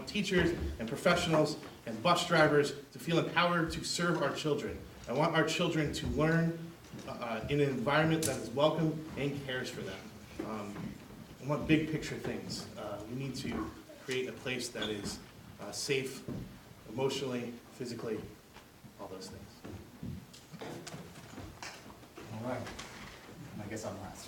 want teachers and professionals and bus drivers to feel empowered to serve our children. I want our children to learn in an environment that is welcome and cares for them. I want big picture things. We need to create a place that is safe, emotionally, physically, all those things. All right. I guess I'm last.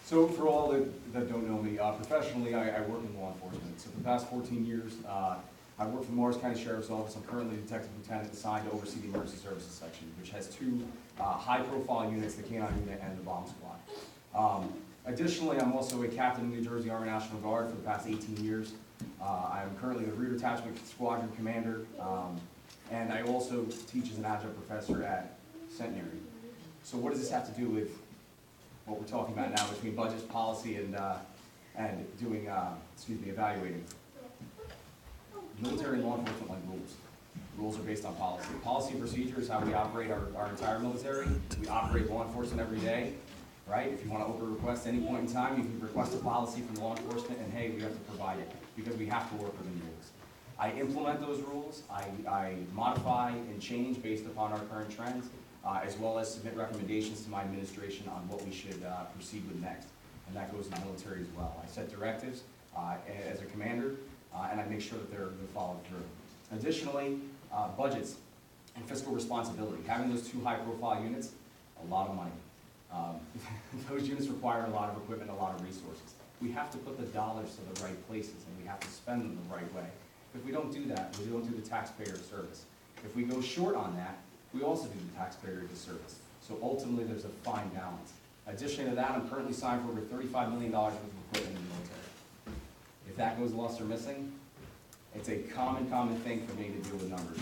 So for all that don't know me, professionally, I work in law enforcement. So for the past 14 years, I work for the Morris County Sheriff's Office. I'm currently a detective lieutenant assigned to oversee the emergency services section, which has two high-profile units, the K-9 unit and the bomb squad. Additionally, I'm also a captain in the New Jersey Army National Guard for the past 18 years. I am currently the Rear Detachment Squadron Commander, and I also teach as an adjunct professor at Centenary. So what does this have to do with what we're talking about now between budgets, policy, and doing, evaluating? Military and law enforcement like rules. Rules are based on policy. Policy and procedure is how we operate our entire military. We operate law enforcement every day, right? If you want to open a request at any point in time, you can request a policy from law enforcement, and hey, we have to provide it because we have to work within the rules. I implement those rules. I modify and change based upon our current trends, as well as submit recommendations to my administration on what we should proceed with next. And that goes in the military as well. I set directives as a commander, and I make sure that they're followed through. Additionally, budgets and fiscal responsibility. Having those two high-profile units, a lot of money. Those units require a lot of equipment, a lot of resources. We have to put the dollars to the right places, and we have to spend them the right way. If we don't do that, we don't do the taxpayer a service. If we go short on that, we also do the taxpayer a disservice. So ultimately, there's a fine balance. Additionally to that, I'm currently signed for over $35 million worth of equipment in the military. If that goes lost or missing, it's a common thing for me to do with numbers.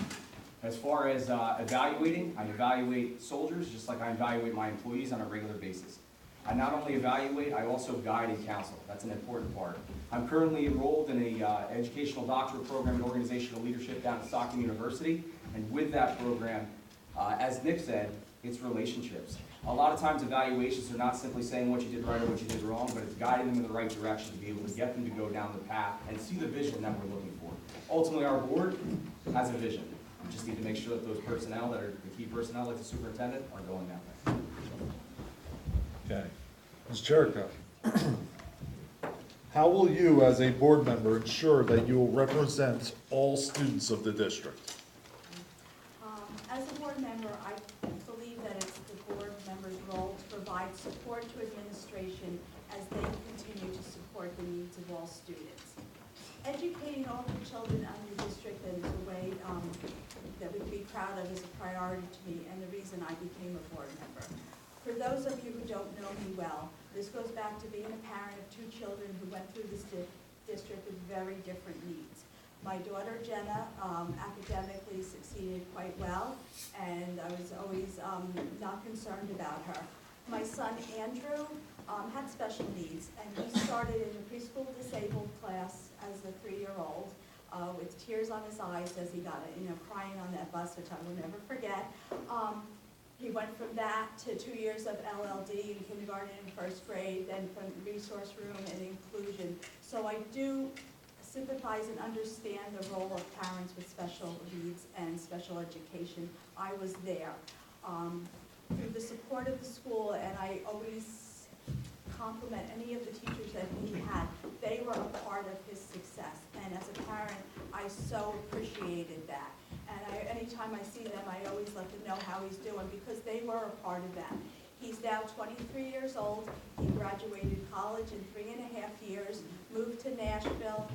As far as evaluating, I evaluate soldiers just like I evaluate my employees on a regular basis. I not only evaluate, I also guide and counsel. That's an important part. I'm currently enrolled in a educational doctorate program in organizational leadership down at Stockton University. And with that program, as Nick said, it's relationships. A lot of times evaluations are not simply saying what you did right or what you did wrong, but it's guiding them in the right direction to be able to get them to go down the path and see the vision that we're looking for. Ultimately, our board has a vision. We just need to make sure that those personnel that are the key personnel, like the superintendent, are going that way. Okay. Ms. Jericho, how will you, as a board member, ensure that you will represent all students of the district? As a board member, I believe that it's the board member's role to provide support to administration as they continue to support the needs of all students. Educating all the children in your district is a way that we can be proud of is a priority to me and the reason I became a board member. For those of you who don't know me well, this goes back to being a parent of two children who went through this district with very different needs. My daughter Jenna academically succeeded quite well, and I was always not concerned about her. My son Andrew had special needs, and he started in the preschool disabled class as a 3-year-old with tears on his eyes as he got it, crying on that bus, which I will never forget. He went from that to 2 years of LLD in kindergarten and first grade, then from resource room and inclusion. So I do sympathize and understand the role of parents with special needs and special education. I was there. Through the support of the school, and I always compliment any of the teachers that he had, they were a part of his success. And as a parent, I so appreciated that. And anytime I see them, I always let them know how he's doing because they were a part of that. He's now 23 years old. He graduated college in 3.5 years, moved to Nashville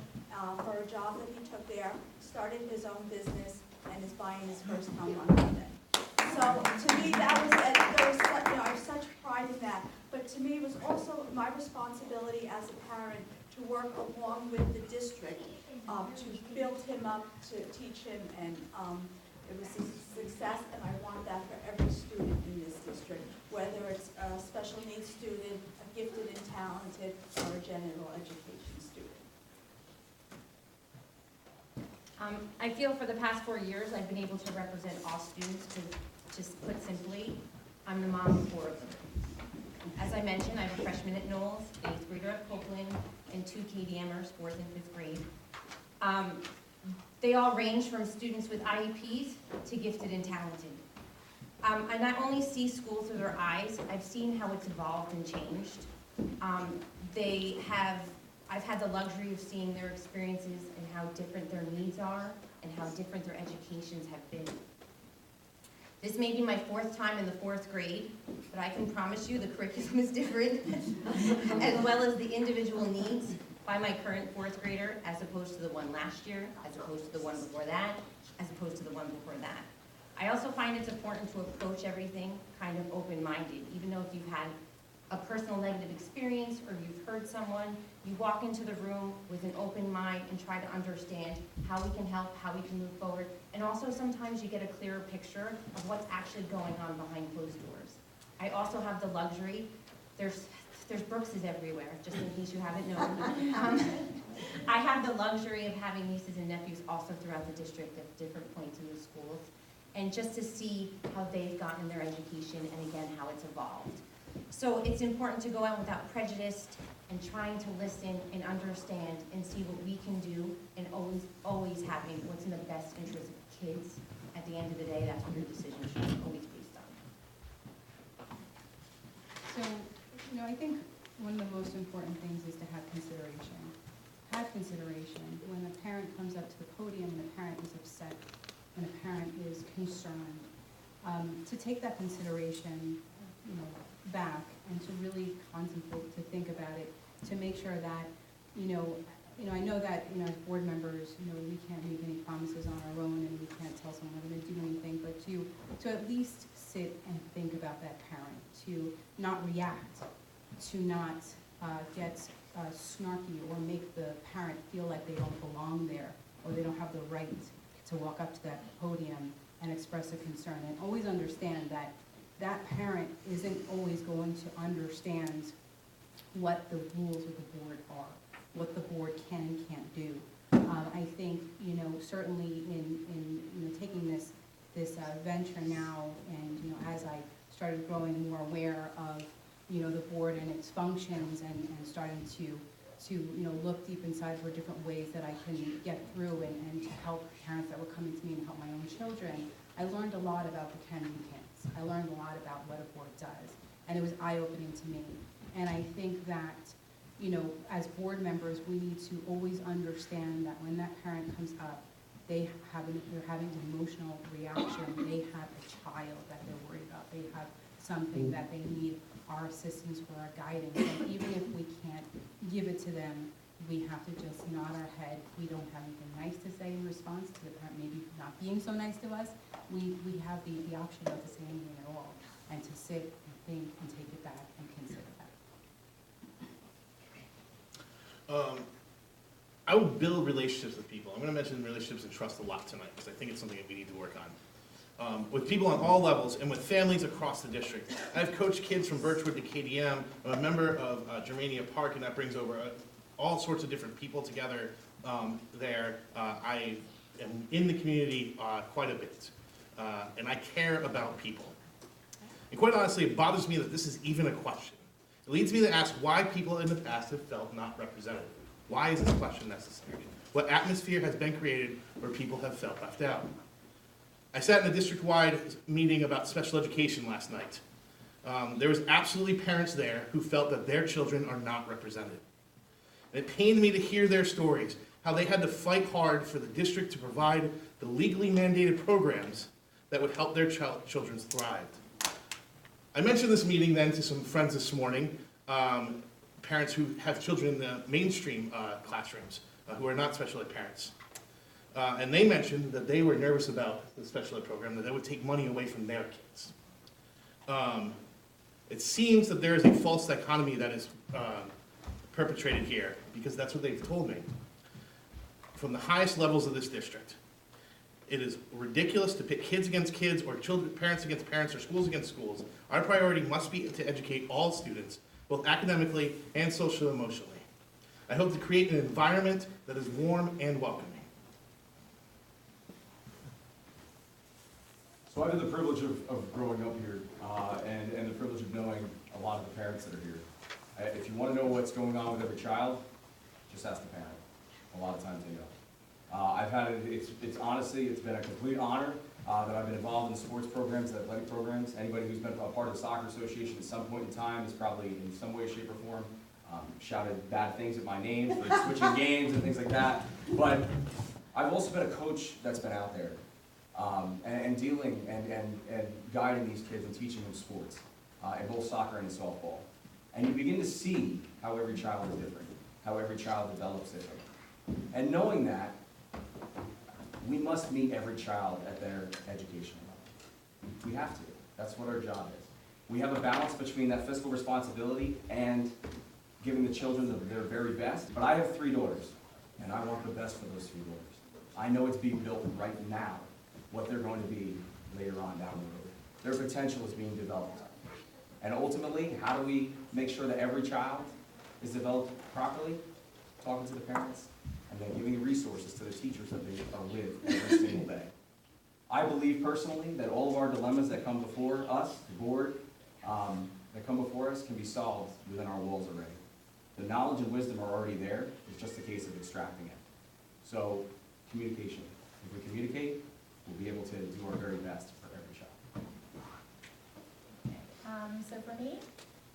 for a job that he took there, started his own business, and is buying his first home on Monday. So to me, that was, I have such pride in that. But to me, it was also my responsibility as a parent to work along with the district to build him up, to teach him, and it was a success, and I want that for every student in this district, whether it's a special needs student, a gifted and talented, or a general education student. I feel for the past 4 years I've been able to represent all students, to just put simply, I'm the mom of 4 of them. As I mentioned, I have a freshman at Knowles, 8th grader at Copeland, and 2 KDMers, 4th and 5th grade. They all range from students with IEPs to gifted and talented. I not only see school through their eyes, I've seen how it's evolved and changed. I've had the luxury of seeing their experiences and how different their needs are and how different their educations have been. This may be my 4th time in the 4th grade, but I can promise you the curriculum is different, as well as the individual needs by my current 4th grader, as opposed to the one last year, as opposed to the one before that, as opposed to the one before that. I also find it's important to approach everything kind of open-minded, even though if you've had a personal negative experience or you've heard someone, you walk into the room with an open mind and try to understand how we can help, how we can move forward, and also sometimes you get a clearer picture of what's actually going on behind closed doors. I also have the luxury, there's Brookses everywhere, just in case you haven't known. I have the luxury of having nieces and nephews also throughout the district at different points in the schools, and just to see how they've gotten their education and again, how it's evolved. So it's important to go out without prejudice and trying to listen and understand and see what we can do, and always having what's in the best interest of kids. At the end of the day, that's what your decision should always be based on. So, I think one of the most important things is to have consideration. Have consideration. When a parent comes up to the podium and a parent is upset, when a parent is concerned, to take that consideration, back and to really contemplate, to think about it, to make sure that, I know that, as board members, we can't make any promises on our own and we can't tell someone we're gonna do anything, but to at least sit and think about that parent, to not react, to not get snarky or make the parent feel like they don't belong there or they don't have the right to walk up to that podium and express a concern, and always understand that that parent isn't always going to understand what the rules of the board are, what the board can and can't do. I think, certainly in taking this venture now, and as I started growing more aware of the board and its functions, and starting to look deep inside for different ways that I can get through and to help parents that were coming to me and help my own children, I learned a lot about the can and can'ts. I learned a lot about what a board does, and it was eye-opening to me. And I think that, as board members, we need to always understand that when that parent comes up, they're having an emotional reaction. They have a child that they're worried about. They have something that they need our assistance for, our guidance. And even if we can't give it to them, we have to just nod our head. We don't have anything nice to say in response to the parent maybe not being so nice to us. We have the option of to say anything at all, and to sit and think and take it back and consider that. I would build relationships with people. I'm going to mention relationships and trust a lot tonight because I think it's something that we need to work on. With people on all levels and with families across the district. I've coached kids from Birchwood to KDM. I'm a member of Germania Park, and that brings over all sorts of different people together there. I am in the community quite a bit, and I care about people. And quite honestly, it bothers me that this is even a question. It leads me to ask why people in the past have felt not represented. Why is this question necessary? What atmosphere has been created where people have felt left out? I sat in a district-wide meeting about special education last night. There was absolutely parents there who felt that their children are not represented. And it pained me to hear their stories, how they had to fight hard for the district to provide the legally mandated programs that would help their children thrive. I mentioned this meeting then to some friends this morning, parents who have children in the mainstream classrooms who are not special ed parents. And they mentioned that they were nervous about the special ed program, that they would take money away from their kids. It seems that there is a false dichotomy that is perpetrated here, because that's what they've told me. From the highest levels of this district, it is ridiculous to pit kids against kids, or parents against parents, or schools against schools. Our priority must be to educate all students, both academically and social and emotionally. I hope to create an environment that is warm and welcoming. So I had the privilege of growing up here, and the privilege of knowing a lot of the parents that are here. If you want to know what's going on with every child, just ask the parent. A lot of times they know. I've had it's honestly, it's been a complete honor that I've been involved in sports programs, athletic programs. Anybody who's been a part of the soccer association at some point in time has probably in some way, shape, or form shouted bad things at my name for switching games and things like that. But I've also been a coach that's been out there and dealing and guiding these kids and teaching them sports in both soccer and in softball. And you begin to see how every child is different, how every child develops different. And knowing that, we must meet every child at their educational level. We have to. That's what our job is. We have a balance between that fiscal responsibility and giving the children their very best. But I have 3 daughters, and I want the best for those 3 daughters. I know it's being built right now, what they're going to be later on down the road. Their potential is being developed. And ultimately, how do we make sure that every child is developed properly? Talking to the parents, and then giving the resources to the teachers that they are with every single day. I believe personally that all of our dilemmas that come before us, the board, that come before us can be solved within our walls already. The knowledge and wisdom are already there, it's just a case of extracting it. So, communication. If we communicate, we'll be able to do our very best for every child. So for me,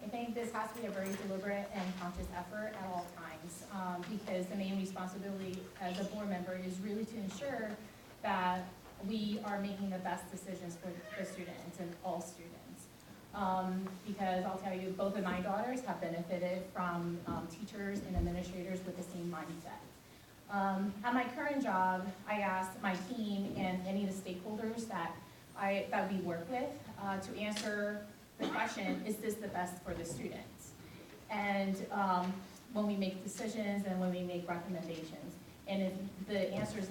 I think this has to be a very deliberate and conscious effort at all times, because the main responsibility as a board member is really to ensure that we are making the best decisions for the students and all students. Because I'll tell you, both of my daughters have benefited from teachers and administrators with the same mindset. At my current job, I asked my team and any of the stakeholders that we work with to answer the question, is this the best for the students? And when we make decisions and when we make recommendations, and if the answer is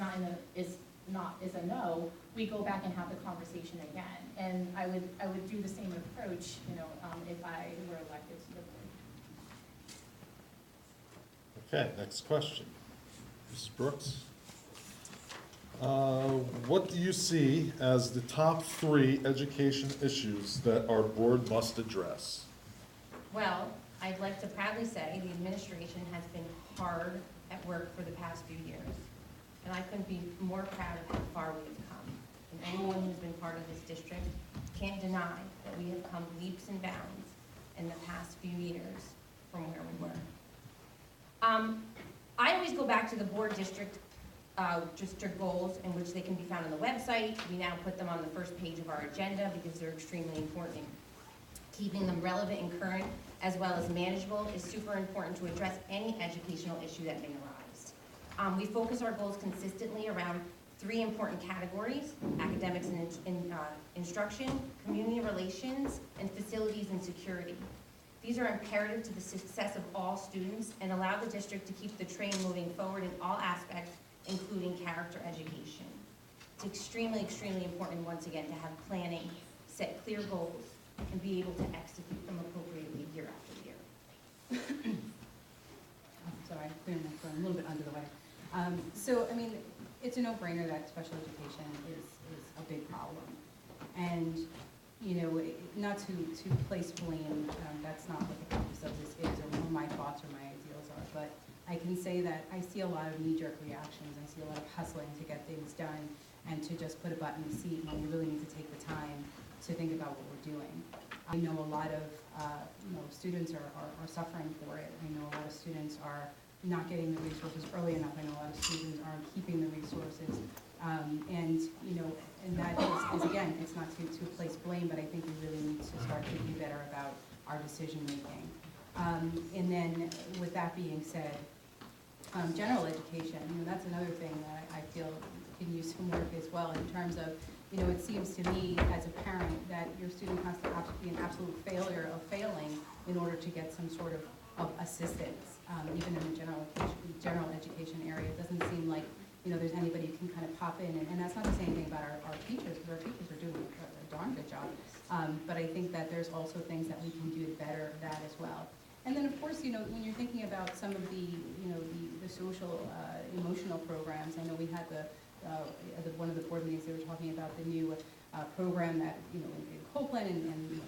is a no, we go back and have the conversation again. And I would do the same approach, if I were elected to the board. Okay, next question. Mrs. Brooks? What do you see as the top 3 education issues that our board must address? Well, I'd like to proudly say the administration has been hard at work for the past few years. And I couldn't be more proud of how far we have come. And anyone who's been part of this district can't deny that we have come leaps and bounds in the past few years from where we were. I always go back to the board district goals, in which they can be found on the website. We now put them on the first page of our agenda because they're extremely important. Keeping them relevant and current as well as manageable is super important to address any educational issue that may arise. We focus our goals consistently around 3 important categories: academics and instruction, community relations, and facilities and security. These are imperative to the success of all students and allow the district to keep the train moving forward in all aspects, including character education. It's extremely, extremely important, once again, to have planning, set clear goals, and be able to execute them appropriately year after year. Sorry, clearing my phone, a little bit under the way. It's a no-brainer that special education is a big problem. And, not to place blame, that's not what the purpose of this is, or what my thoughts or my ideals are, but I can say that I see a lot of knee-jerk reactions. I see a lot of hustling to get things done and to just put a butt in the seat when we really need to take the time to think about what we're doing. I know a lot of students are suffering for it. I know a lot of students are not getting the resources early enough. I know a lot of students aren't keeping the resources. And that is again, it's not to place blame, but I think we really need to start thinking better about our decision making. And then with that being said, general education, that's another thing that I feel can use some work as well, in terms of, it seems to me as a parent that your student has to be an absolute failure of failing in order to get some sort of assistance, even in the general education area. It doesn't seem like, there's anybody who can kind of pop in, and that's not to say anything about our teachers, because our teachers are doing a darn good job. But I think that there's also things that we can do better at that as well. And then, of course, when you're thinking about some of the social, emotional programs, I know we had one of the board meetings, they were talking about the new program that, in Copeland and